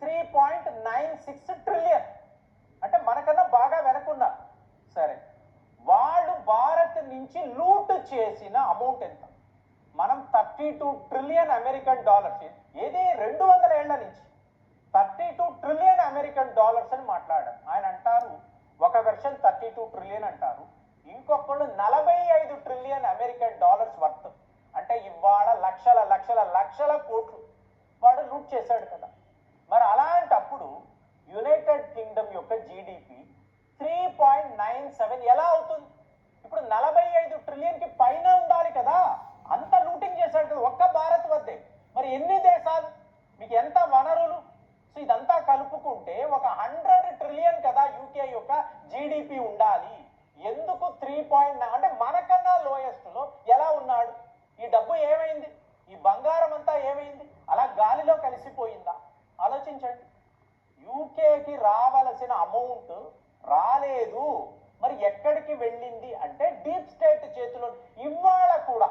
3.96 trillion, అంటే మనకన్నా బాగా వెనకున్నారు. సరే, వాళ్ళు భారత్ నుంచి లూట్ చేసిన అమౌంట్ ఎంత? మనం 32 ట్రిలియన్ అమెరికన్ డాలర్స్, ఏది 200 ఏళ్ల నుంచి 32 ట్రిలియన్ అమెరికన్ డాలర్స్ అని మాట్లాడారు. ఆయన అంటారు, ఒక వెర్షన్ 32 ట్రిలియన్ అంటారు, ఇంకొకళ్ళు 45 ట్రిలియన్ అమెరికన్ డాలర్స్ వర్త్. అంటే ఇవాళ లక్షల లక్షల లక్షల కోట్లు వాడు లూట్ చేశాడు కదా. మరి అలాంటప్పుడు యునైటెడ్ కింగ్డమ్ యొక్క జీడిపి 3.97 ఎలా అవుతుంది? ఇప్పుడు 45 ట్రిలియన్ కి పైన ఉండాలి కదా, అంత లూటింగ్ చేశాడు కదా ఒక్క భారత్ వద్దే. మరి ఎన్ని దేశాలు, మీకు ఎంత వనరులు? సో ఇదంతా కలుపుకుంటే ఒక 100 ట్రిలియన్ కదా యూకే యొక్క జీడిపి ఉండాలి. ఎందుకు 3.9? అంటే మనకన్నా లోయెస్ట్ లో ఎలా ఉన్నాడు? ఈ డబ్బు ఏమైంది? ఈ బంగారం అంతా ఏమైంది? అలా గాలిలో కలిసిపోయిందా? ఆలోచించండి. యూకేకి రావలసిన అమౌంట్ రాలేదు, మరి ఎక్కడికి వెళ్ళింది అంటే డీప్ స్టేట్ చేతిలో. ఇవాళ కూడా